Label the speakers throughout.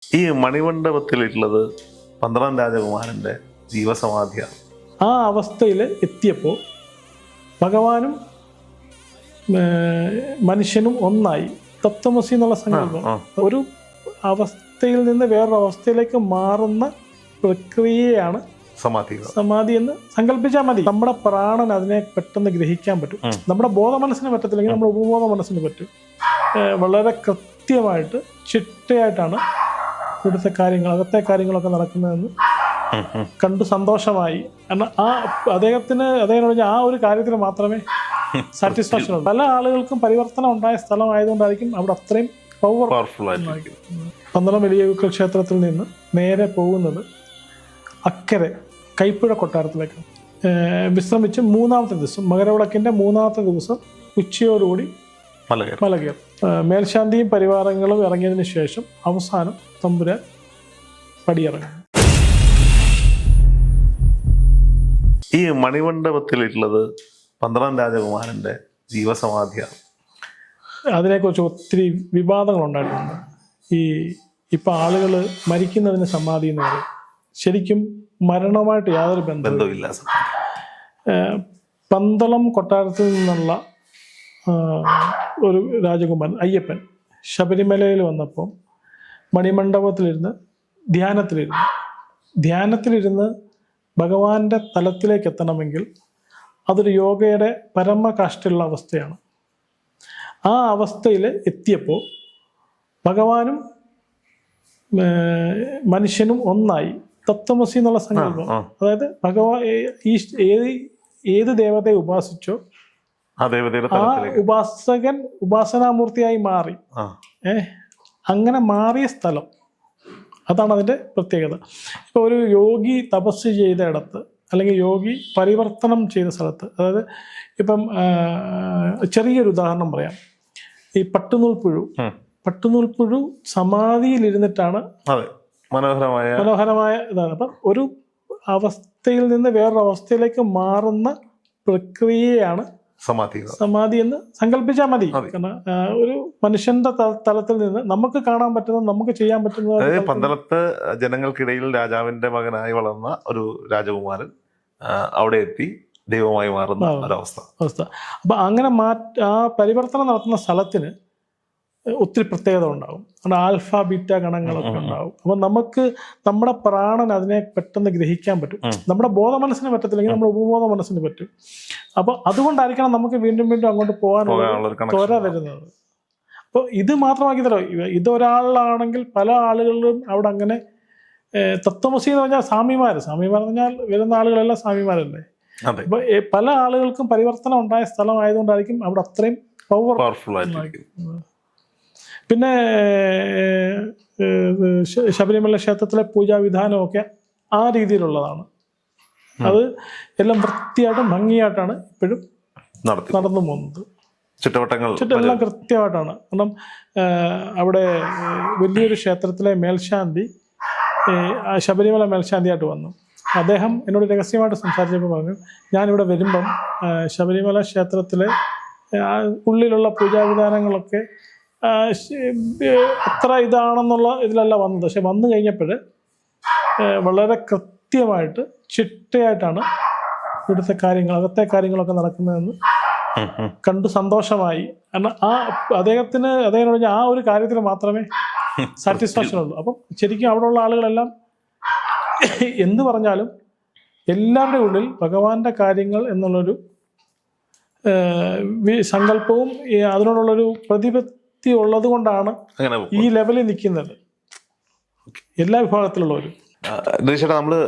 Speaker 1: ഈ മണിമണ്ഡപത്തിലുള്ളത് 12 രാജകുമാരൻ്റെ ജീവസമാധിയാണ്.
Speaker 2: ആ അവസ്ഥയിൽ എത്തിയപ്പോൾ ഭഗവാനും മനുഷ്യനും ഒന്നായി. തത്വമസി എന്നുള്ള സങ്കല്പം ഒരു അവസ്ഥയിൽ നിന്ന് വേറൊരു അവസ്ഥയിലേക്ക് മാറുന്ന പ്രക്രിയയാണ് സമാധി എന്ന് സങ്കല്പിച്ചാൽ മതി. നമ്മുടെ പ്രാണൻ അതിനെ പെട്ടെന്ന് ഗ്രഹിക്കാൻ പറ്റും. നമ്മുടെ ബോധ മനസ്സിന് പറ്റത്തില്ലെങ്കിൽ നമ്മുടെ ഉപബോധ മനസ്സിന് പറ്റും. വളരെ കൃത്യമായിട്ട് ചിട്ടയായിട്ടാണ് ഇവിടുത്തെ കാര്യങ്ങൾ, അകത്തെ കാര്യങ്ങളൊക്കെ നടക്കുന്നതെന്ന് കണ്ടു സന്തോഷമായി. കാരണം അദ്ദേഹത്തിന് ആ ഒരു കാര്യത്തിന് മാത്രമേ സാറ്റിസ്ഫാക്ഷൻ ഉള്ളൂ. പല ആളുകൾക്കും പരിവർത്തനം ഉണ്ടായ സ്ഥലമായതുകൊണ്ടായിരിക്കും അവിടെ അത്രയും പവർഫുൾ ആയിരിക്കും. പന്തളം വലിയ ക്ഷേത്രത്തിൽ നിന്ന് നേരെ പോകുന്നത് അക്കരെ കൈപ്പുഴ കൊട്ടാരത്തിലേക്ക് വിശ്രമിച്ച് മൂന്നാമത്തെ ദിവസം, മകരവിളക്കിന്റെ മൂന്നാമത്തെ ദിവസം ഉച്ചയോടുകൂടി മലകയർ. മേൽശാന്തിയും പരിവാരങ്ങളും ഇറങ്ങിയതിനു ശേഷം അവസാനം തമ്പുരാൻ പടിയിറങ്ങും.
Speaker 1: ഈ മണിമണ്ഡപത്തിലുള്ളത് 12 രാജകുമാരൻ്റെ ജീവസമാധിയാണ്.
Speaker 2: അതിനെക്കുറിച്ച് ഒത്തിരി വിവാദങ്ങൾ ഉണ്ടായിട്ടുണ്ട്. ഇപ്പം ആളുകൾ മരിക്കുന്നതിന് സമാധി എന്ന് പറയും. ശരിക്കും മരണവുമായിട്ട് യാതൊരു ബന്ധവുമില്ല. പന്തളം കൊട്ടാരത്തിൽ നിന്നുള്ള ഒരു രാജകുമാരൻ അയ്യപ്പൻ ശബരിമലയിൽ വന്നപ്പോൾ മണിമണ്ഡപത്തിലിരുന്ന് ധ്യാനത്തിലിരുന്ന് ഭഗവാന്റെ തലത്തിലേക്ക് എത്തണമെങ്കിൽ അതൊരു യോഗയുടെ പരമകാഷ്ഠയുള്ള അവസ്ഥയാണ്. ആ അവസ്ഥയിൽ എത്തിയപ്പോൾ ഭഗവാനും മനുഷ്യനും ഒന്നായി. തത്വമസി എന്നുള്ള സങ്കല്പം, അതായത് ഏത് ദേവതയെ ഉപാസിച്ചോ ആ ഉപാസകൻ ഉപാസനാമൂർത്തിയായി മാറി. അങ്ങനെ മാറിയ സ്ഥലം, അതാണ് അതിൻ്റെ പ്രത്യേകത. ഇപ്പോൾ ഒരു യോഗി തപസ് ചെയ്ത ഇടത്ത് അല്ലെങ്കിൽ യോഗി പരിവർത്തനം ചെയ്ത സ്ഥലത്ത്, അതായത് ഇപ്പം ചെറിയൊരു ഉദാഹരണം പറയാം. ഈ പട്ടുനൂൽപ്പുഴു സമാധിയിലിരുന്നിട്ടാണ് മനോഹരമായ ഇതാണ്. അപ്പം ഒരു അവസ്ഥയിൽ നിന്ന് വേറൊരു അവസ്ഥയിലേക്ക് മാറുന്ന പ്രക്രിയയാണ് സമാധി എന്ന് സങ്കല്പിച്ചാൽ മതി. കാരണം ഒരു മനുഷ്യന്റെ തലത്തിൽ നിന്ന് നമുക്ക് കാണാൻ പറ്റുന്നത്, നമുക്ക് ചെയ്യാൻ പറ്റുന്നത്.
Speaker 1: പന്തളത്ത് ജനങ്ങൾക്കിടയിൽ രാജാവിന്റെ മകനായി വളർന്ന ഒരു രാജകുമാരൻ അവിടെ എത്തി ദൈവമായി മാറുന്ന ഒരവസ്ഥ.
Speaker 2: അപ്പൊ അങ്ങനെ ആ പരിവർത്തനം നടത്തുന്ന സ്ഥലത്തിന് ഒത്തിരി പ്രത്യേകത ഉണ്ടാവും. ആൽഫ ബീറ്റ ഗണങ്ങളൊക്കെ ഉണ്ടാവും. അപ്പൊ നമുക്ക് നമ്മുടെ പ്രാണൻ അതിനെ പെട്ടെന്ന് ഗ്രഹിക്കാൻ പറ്റും. നമ്മുടെ ബോധ മനസ്സിന് പറ്റത്തില്ലെങ്കിൽ നമ്മുടെ ഉപബോധ മനസ്സിന് പറ്റും. അപ്പൊ അതുകൊണ്ടായിരിക്കണം നമുക്ക് വീണ്ടും വീണ്ടും അങ്ങോട്ട് പോകാനുള്ള ത്വര വരുന്നത്. അപ്പോൾ ഇത് മാത്രമാക്കി തരാം. ഇതൊരാളാണെങ്കിൽ പല ആളുകളിലും അവിടെ അങ്ങനെ തത്വമസി എന്ന് പറഞ്ഞാൽ സ്വാമിമാർ എന്ന് പറഞ്ഞാൽ വരുന്ന ആളുകളെല്ലാം സ്വാമിമാരല്ലേ. അപ്പൊ പല ആളുകൾക്കും പരിവർത്തനം ഉണ്ടായ സ്ഥലമായതുകൊണ്ടായിരിക്കും അവിടെ അത്രയും പവർഫുൾ ആയിരിക്കും. പിന്നെ ശബരിമല ക്ഷേത്രത്തിലെ പൂജാവിധാനമൊക്കെ ആ രീതിയിലുള്ളതാണ്. അത് എല്ലാം വൃത്തിയായിട്ടും ഭംഗിയായിട്ടാണ് ഇപ്പോഴും നടന്നു പോകുന്നത്. ചുറ്റെല്ലാം കൃത്യമായിട്ടാണ്. കാരണം അവിടെ വലിയൊരു ക്ഷേത്രത്തിലെ മേൽശാന്തി ശബരിമല മേൽശാന്തിയായിട്ട് വന്നു. അദ്ദേഹം എന്നോട് രഹസ്യമായിട്ട് സംസാരിച്ചപ്പോൾ പറഞ്ഞു, ഞാനിവിടെ വരുമ്പം ശബരിമല ക്ഷേത്രത്തിലെ ഉള്ളിലുള്ള പൂജാവിധാനങ്ങളൊക്കെ അത്ര ഇതാണെന്നുള്ള ഇതിലല്ല വന്നത്. പക്ഷെ വന്നു കഴിഞ്ഞപ്പോൾ വളരെ കൃത്യമായിട്ട് ചിട്ടയായിട്ടാണ് ഇവിടുത്തെ കാര്യങ്ങൾ, അകത്തെ കാര്യങ്ങളൊക്കെ നടക്കുന്നതെന്ന് കണ്ടു സന്തോഷമായി. കാരണം അദ്ദേഹത്തിന് ആ ഒരു കാര്യത്തിന് മാത്രമേ സാറ്റിസ്ഫാക്ഷൻ ഉള്ളൂ. അപ്പം ശരിക്കും അവിടെയുള്ള ആളുകളെല്ലാം എന്ത് പറഞ്ഞാലും എല്ലാവരുടെ ഉള്ളിൽ ഭഗവാന്റെ കാര്യങ്ങൾ എന്നുള്ളൊരു സങ്കല്പവും അതിനോടുള്ളൊരു പ്രതിപത്തി ഉള്ളത് കൊണ്ടാണ് ഈ ലെവലിൽ നിൽക്കുന്നത് എല്ലാ വിഭാഗത്തിലുള്ളവരും.
Speaker 1: നമ്മള്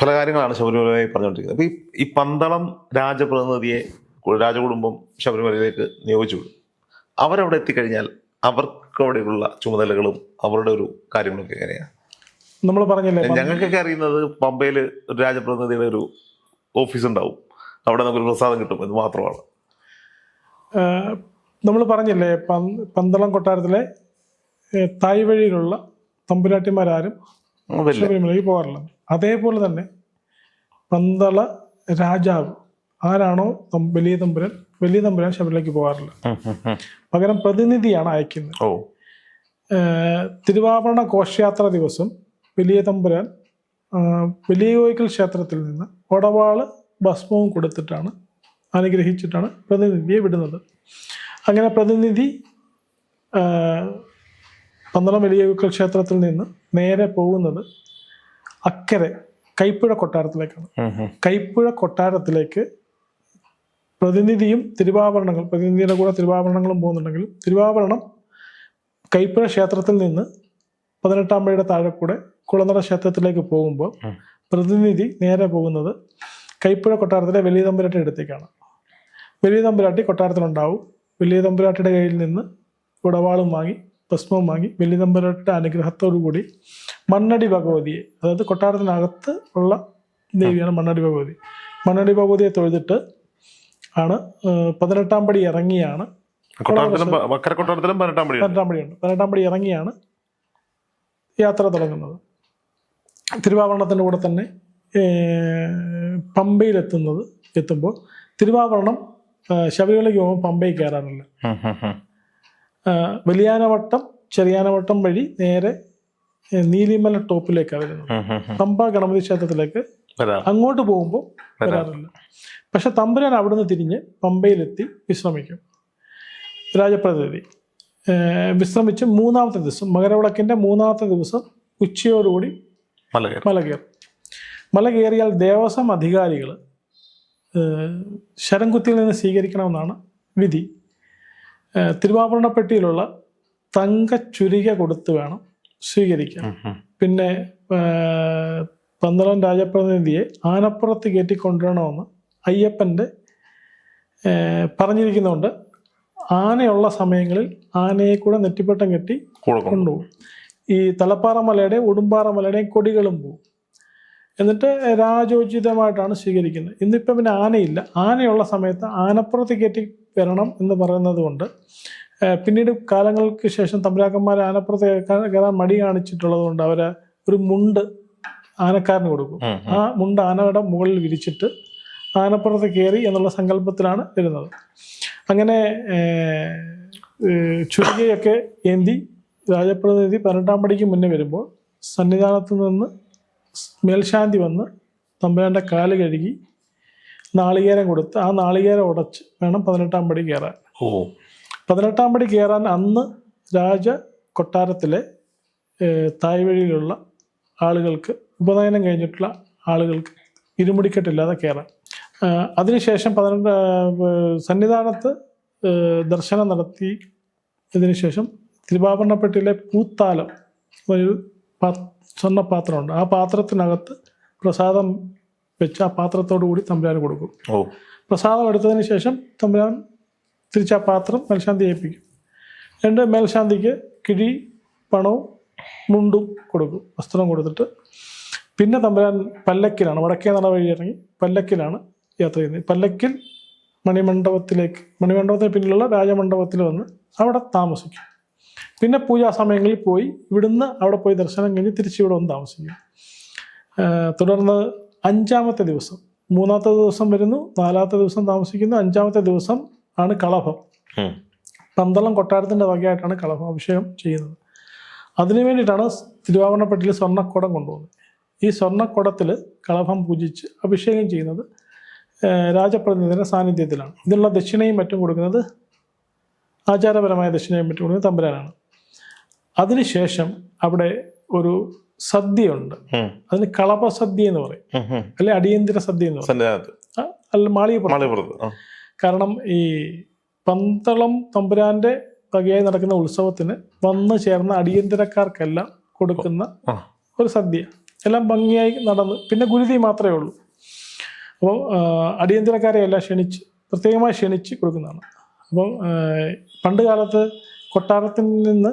Speaker 1: പല കാര്യങ്ങളാണ് ശബരിമലയായി പറഞ്ഞുകൊണ്ടിരിക്കുന്നത്. അപ്പൊ ഈ പന്തളം രാജപ്രതിനിധിയെ രാജകുടുംബം ശബരിമലയിലേക്ക് നിയോഗിച്ചു വിടും. അവരവിടെ എത്തിക്കഴിഞ്ഞാൽ അവർക്ക് അവിടെയുള്ള ചുമതലകളും അവരുടെ ഒരു കാര്യങ്ങളൊക്കെ എങ്ങനെയാണ്?
Speaker 2: നമ്മൾ പറഞ്ഞില്ലേ,
Speaker 1: ഞങ്ങൾക്കൊക്കെ അറിയുന്നത് പമ്പയിൽ ഒരു രാജപ്രതിനിധിയുടെ ഒരു ഓഫീസ് ഉണ്ടാവും, അവിടെ നമുക്കൊരു പ്രസാദം കിട്ടും എന്ന് മാത്രമാണ്.
Speaker 2: നമ്മൾ പറഞ്ഞില്ലേ, പന്തളം കൊട്ടാരത്തിലെ തായ് വഴിയിലുള്ള തമ്പുരാട്ടിമാരും ശബരിമലയ്ക്ക് പോകാറില്ല. അതേപോലെ തന്നെ പന്തള രാജാവ് ആരാണോ വലിയ തമ്പുരാൻ ശബരിമലയ്ക്ക് പോകാറില്ല. പകരം പ്രതിനിധിയാണ് അയക്കുന്നത്. തിരുവാഭരണ ഘോഷയാത്ര ദിവസം വലിയ തമ്പുരാൻ വലിയ കോയിക്കൽ ക്ഷേത്രത്തിൽ നിന്ന് ഒടവാള് ഭസ്മവും കൊടുത്തിട്ടാണ് അനുഗ്രഹിച്ചിട്ടാണ് പ്രതിനിധിയെ വിടുന്നത്. അങ്ങനെ പ്രതിനിധി പന്തളം വലിയ കോയിക്കൽ ക്ഷേത്രത്തിൽ നിന്ന് നേരെ പോകുന്നത് അക്കരെ കൈപ്പുഴ കൊട്ടാരത്തിലേക്കാണ്. കൈപ്പുഴ കൊട്ടാരത്തിലേക്ക് പ്രതിനിധിയും പ്രതിനിധിയുടെ കൂടെ തിരുവാഭരണങ്ങളും പോകുന്നുണ്ടെങ്കിലും തിരുവാഭരണം കൈപ്പുഴ ക്ഷേത്രത്തിൽ നിന്ന് 18-ാം പടിയുടെ താഴെ കൂടെ കുളനട ക്ഷേത്രത്തിലേക്ക് പോകുമ്പോൾ പ്രതിനിധി നേരെ പോകുന്നത് കൈപ്പുഴ കൊട്ടാരത്തിലെ വലിയ തമ്പുരാട്ടിയുടെ അടുത്തേക്കാണ്. വലിയ തമ്പുരാട്ടി കൊട്ടാരത്തിലുണ്ടാവും. വലിയ തമ്പുരാട്ടിയുടെ കയ്യിൽ നിന്ന് ഉടവാളും വാങ്ങി ഭസ്മവും വാങ്ങി വലിയ തമ്പുരാട്ടിയുടെ അനുഗ്രഹത്തോടു കൂടി മണ്ണടി ഭഗവതിയെ, അതായത് കൊട്ടാരത്തിനകത്ത് ഉള്ള ദേവിയാണ് മണ്ണടി ഭഗവതി, മണ്ണടി ഭഗവതിയെ തൊഴുതിട്ട് ആണ് 18-ാം പടി ഇറങ്ങിയാണ് 18-ാം പടി ഇറങ്ങിയാണ് യാത്ര തുടങ്ങുന്നത്. തിരുവാഭരണത്തിൻ്റെ കൂടെ തന്നെ എത്തുമ്പോൾ തിരുവാഭരണം ശബരിമലയ്ക്ക് പോകുമ്പോൾ പമ്പയിൽ കയറാറില്ല. വലിയാനവട്ടം ചെറിയാനവട്ടം വഴി നേരെ നീലിമല ടോപ്പിലേക്കാണ് വരുന്നത്. പമ്പ ഗണപതി ക്ഷേത്രത്തിലേക്ക് അങ്ങോട്ട് പോകുമ്പോൾ വരാറില്ല. പക്ഷെ തമ്പുരാൻ അവിടുന്ന് തിരിഞ്ഞ് പമ്പയിലെത്തി വിശ്രമിക്കും. രാജപ്രതിനിധി വിശ്രമിച്ച് 3-ാമത്തെ ദിവസം മകരവിളക്കിൻ്റെ 3-ാമത്തെ ദിവസം ഉച്ചയോടുകൂടി മല കയറിയാൽ ദേവസ്വം അധികാരികൾ ശരംകുത്തിയിൽ നിന്ന് സ്വീകരിക്കണമെന്നാണ് വിധി. തിരുവാഭരണപ്പെട്ടിയിലുള്ള തങ്കച്ചുരിക കൊടുത്ത് വേണം സ്വീകരിക്കാൻ. പിന്നെ പന്തളം രാജപ്രതിനിധിയെ ആനപ്പുറത്ത് കയറ്റിക്കൊണ്ടുവരണമെന്ന് അയ്യപ്പൻ്റെ പറഞ്ഞിരിക്കുന്നതുകൊണ്ട് ആനയുള്ള സമയങ്ങളിൽ ആനയെ കൂടെ നെറ്റിപ്പട്ടം കെട്ടി കൊണ്ടുപോകും. ഈ തലപ്പാറ മലയുടെ ഉടുമ്പാറ മലയുടെയും കൊടികളും പോവും. എന്നിട്ട് രാജോചിതമായിട്ടാണ് സ്വീകരിക്കുന്നത്. ഇന്നിപ്പം പിന്നെ ആനയില്ല. ആനയുള്ള സമയത്ത് ആനപ്പുറത്ത് കയറ്റി വരണം എന്ന് പറയുന്നത് കൊണ്ട് പിന്നീട് കാലങ്ങൾക്ക് ശേഷം തമ്പുരാക്കന്മാർ ആനപ്പുറത്ത് കയറാൻ മടി കാണിച്ചിട്ടുള്ളത് കൊണ്ട് അവര് ഒരു മുണ്ട് ആനക്കാരന് കൊടുക്കും. ആ മുണ്ട് ആനയുടെ മുകളിൽ വിരിച്ചിട്ട് ആനപ്പുറത്ത് കയറി എന്നുള്ള സങ്കല്പത്തിലാണ് വരുന്നത്. അങ്ങനെ ചുരുകയൊക്കെ ഏന്തി രാജപ്രതിനിധി 18-ാം പടിക്ക് മുന്നേ വരുമ്പോൾ സന്നിധാനത്ത് നിന്ന് മേൽശാന്തി വന്ന് തമ്പുരാൻ്റെ കാല് കഴുകി നാളികേരം കൊടുത്ത് ആ നാളികേരം ഉടച്ച് വേണം 18-ാം പടി കയറാൻ. 18-ാം പടി കയറാൻ അന്ന് രാജ കൊട്ടാരത്തിലെ തായ്വഴിയിലുള്ള ആളുകൾക്ക് ഉപനയനം കഴിഞ്ഞിട്ടുള്ള ആളുകൾക്ക് ഇരുമുടിക്കെട്ടില്ലാതെ കയറാം. അതിനുശേഷം സന്നിധാനത്ത് ദർശനം നടത്തി ഇതിനുശേഷം തിരുവാഭരണപ്പെട്ടിയിലെ പൂത്താലം ഒരു സ്വർണ്ണപാത്രമുണ്ട്. ആ പാത്രത്തിനകത്ത് പ്രസാദം വെച്ച് ആ പാത്രത്തോടു കൂടി തമ്പുരാൻ കൊടുക്കും. പ്രസാദം എടുത്തതിന് ശേഷം തമ്പുരാൻ തിരിച്ച് ആ പാത്രം മേൽശാന്തി ഏൽപ്പിക്കും. രണ്ട് മേൽശാന്തിക്ക് കിഴി പണവും മുണ്ടും കൊടുക്കും, വസ്ത്രം കൊടുത്തിട്ട് പിന്നെ തമ്പുരാൻ പല്ലക്കിലാണ്, വടക്കേ നട വഴി ഇറങ്ങി പല്ലക്കിലാണ് യാത്ര ചെയ്യുന്നത്. പല്ലക്കിൽ മണിമണ്ഡപത്തിന് പിന്നിലുള്ള രാജമണ്ഡപത്തിൽ വന്ന് അവിടെ താമസിക്കും. പിന്നെ പൂജാ സമയങ്ങളിൽ പോയി ഇവിടുന്ന് അവിടെ പോയി ദർശനം കഴിഞ്ഞ് തിരിച്ചിവിടെ വന്ന് താമസിക്കും. തുടർന്ന് 5-ാമത്തെ ദിവസം, 3-ാമത്തെ ദിവസം വരുന്നു, 4-ാമത്തെ ദിവസം താമസിക്കുന്നു. 5-ാമത്തെ ദിവസം ആണ് കളഭം. പന്തളം കൊട്ടാരത്തിൻ്റെ വകയായിട്ടാണ് കളഭം അഭിഷേകം ചെയ്യുന്നത്. അതിനു വേണ്ടിയിട്ടാണ് തിരുവാഭരണപ്പെട്ടിയിൽ സ്വർണ്ണക്കുടം കൊണ്ടുപോകുന്നത്. ഈ സ്വർണ്ണക്കുടത്തിൽ കളഭം പൂജിച്ച് അഭിഷേകം ചെയ്യുന്നത് രാജപ്രതിനിധിയുടെ സാന്നിധ്യത്തിലാണ്. ഇതിനുള്ള ദക്ഷിണയും മറ്റും കൊടുക്കുന്നത്, ആചാരപരമായ ദക്ഷിണയും മറ്റും കൊടുക്കുന്നത് തമ്പുരാനാണ്. അതിനുശേഷം അവിടെ ഒരു സദ്യയുണ്ട്. അതിന് കളഭസദ്യ എന്ന് പറയും, അല്ലെ അടിയന്തര സദ്യ എന്ന് പറയും, അല്ല മാളികപ്പുറത്ത്. കാരണം ഈ പന്തളം തമ്പുരാന്റെ വകയായി നടക്കുന്ന ഉത്സവത്തിന് വന്നു ചേർന്ന അടിയന്തരക്കാർക്കെല്ലാം കൊടുക്കുന്ന ഒരു സദ്യ, എല്ലാം ഭംഗിയായി നടന്ന് പിന്നെ ഗുരുതി മാത്രമേ ഉള്ളൂ. അപ്പോൾ അടിയന്തരക്കാരെ എല്ലാം പ്രത്യേകമായി ക്ഷണിച്ച് കൊടുക്കുന്നതാണ്. അപ്പം പണ്ട് കാലത്ത് കൊട്ടാരത്തിൽ നിന്ന്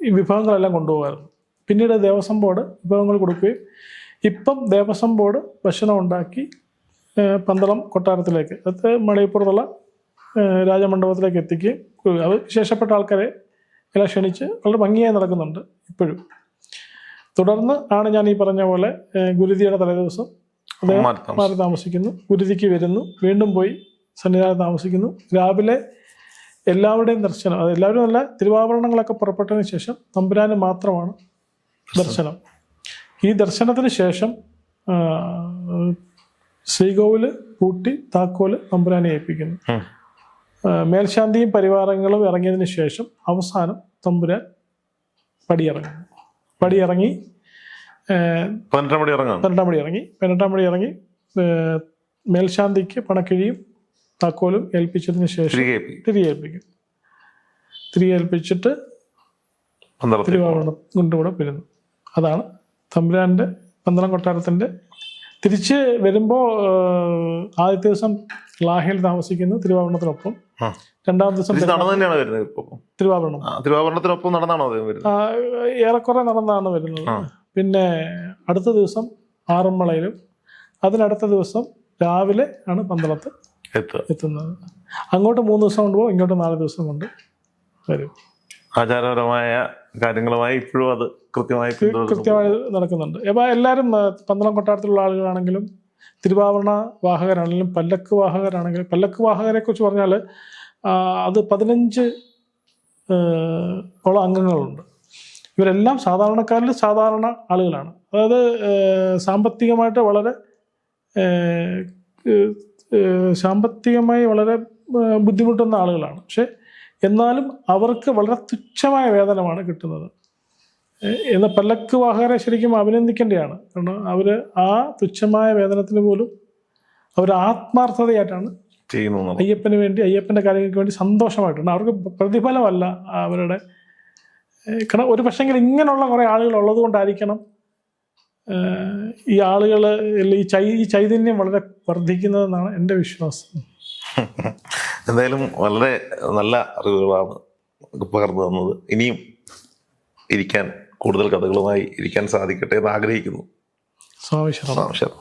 Speaker 2: ഈ വിഭവങ്ങളെല്ലാം കൊണ്ടുപോകാറുണ്ട്. പിന്നീട് ദേവസ്വം ബോർഡ് വിഭവങ്ങൾ കൊടുക്കുകയും ഇപ്പം ദേവസ്വം ബോർഡ് ഭക്ഷണം ഉണ്ടാക്കി പന്തളം കൊട്ടാരത്തിലേക്ക്, അത് മണിപ്പുറത്തുള്ള രാജമണ്ഡപത്തിലേക്ക് എത്തിക്കുകയും അത് വിശേഷപ്പെട്ട ആൾക്കാരെ എല്ലാം ക്ഷണിച്ച് വളരെ ഭംഗിയായി നടക്കുന്നുണ്ട് ഇപ്പോഴും. തുടർന്ന് ആണ് ഞാൻ ഈ പറഞ്ഞ പോലെ ഗുരുതിയുടെ തലേദിവസം അദ്ദേഹം മാറി താമസിക്കുന്നു, ഗുരുതിക്ക് വരുന്നു, വീണ്ടും പോയി സന്നിധാനത്ത് താമസിക്കുന്നു. രാവിലെ എല്ലാവരുടെയും ദർശനം, അത് എല്ലാവരും നല്ല തിരുവാഭരണങ്ങളൊക്കെ പുറപ്പെട്ടതിന് ശേഷം തമ്പുരാന് മാത്രമാണ് ദർശനം. ഈ ദർശനത്തിന് ശേഷം ശ്രീകോവില് പൂട്ടി താക്കോല് തമ്പുരാനെ ഏൽപ്പിക്കുന്നു. മേൽശാന്തിയും പരിവാരങ്ങളും ഇറങ്ങിയതിന് ശേഷം അവസാനം തമ്പുരാൻ പടിയിറങ്ങി 18 പടി ഇറങ്ങി മേൽശാന്തിക്ക് പണക്കിഴിയും താക്കോലും ഏൽപ്പിച്ചതിന് ശേഷം തിരികെ ഏൽപ്പിച്ചിട്ട് തിരുവാഭരണം കൊണ്ടുകൂടെ വരുന്നു. അതാണ് തമ്പുരാന്റെ പന്തളം കൊട്ടാരത്തിന്റെ. തിരിച്ച് വരുമ്പോൾ ആദ്യത്തെ ദിവസം ലാഹയിൽ താമസിക്കുന്നു തിരുവാഭരണത്തിനൊപ്പം. രണ്ടാമത്തെ ദിവസം
Speaker 1: തിരുവാഭരണത്തിനൊപ്പം നടന്നാണോ
Speaker 2: ഏറെക്കുറെ നടന്നാണ് വരുന്നത്. പിന്നെ അടുത്ത ദിവസം ആറന്മുളയിലും, അതിനടുത്ത ദിവസം രാവിലെ ആണ് പന്തളത്ത് എത്തുന്നത്. അങ്ങോട്ട് 3 ദിവസം കൊണ്ട് പോകും, ഇങ്ങോട്ട് 4 ദിവസം കൊണ്ട് വരും.
Speaker 1: ആചാരപരമായ കാര്യങ്ങളുമായി ഇപ്പോഴും അത് കൃത്യമായി
Speaker 2: നടക്കുന്നുണ്ട്. അപ്പോൾ എല്ലാവരും പന്തളം കൊട്ടാരത്തിലുള്ള ആളുകളാണെങ്കിലും തിരുവാഭരണ വാഹകരാണെങ്കിലും പല്ലക്ക് വാഹകരാണെങ്കിലും, പല്ലക്ക് വാഹകരെ കുറിച്ച് പറഞ്ഞാൽ അത് 15 ഓളം അംഗങ്ങളുണ്ട്. ഇവരെല്ലാം സാധാരണക്കാരിൽ സാധാരണ ആളുകളാണ്. അതായത് സാമ്പത്തികമായി വളരെ ബുദ്ധിമുട്ടുന്ന ആളുകളാണ്. പക്ഷെ എന്നാലും അവർക്ക് വളരെ തുച്ഛമായ വേതനമാണ് കിട്ടുന്നത്. എന്നാൽ പല്ലക്ക് വാഹകരെ ശരിക്കും അഭിനന്ദിക്കേണ്ടതാണ്. കാരണം അവർ ആ തുച്ഛമായ വേതനത്തിന് പോലും അവർ ആത്മാർത്ഥതയായിട്ടാണ് അയ്യപ്പന് വേണ്ടി, അയ്യപ്പൻ്റെ കാര്യങ്ങൾക്ക് വേണ്ടി സന്തോഷമായിട്ടുണ്ട്. അവർക്ക് പ്രതിഫലമല്ല അവരുടെ. കാരണം ഒരു പക്ഷെങ്കിൽ ഇങ്ങനെയുള്ള കുറേ ആളുകൾ ഉള്ളത് കൊണ്ടായിരിക്കണം ഈ ആളുകൾ ഈ ചൈതന്യം വളരെ വർദ്ധിക്കുന്നതെന്നാണ് എൻ്റെ വിശ്വാസം.
Speaker 1: എന്തായാലും വളരെ നല്ല അറിവുകളാണ് പകർന്നു തന്നത്. ഇനിയും കൂടുതൽ കഥകളുമായി ഇരിക്കാൻ സാധിക്കട്ടെ എന്ന് ആഗ്രഹിക്കുന്നു.
Speaker 2: സ്വാമി ശരണം.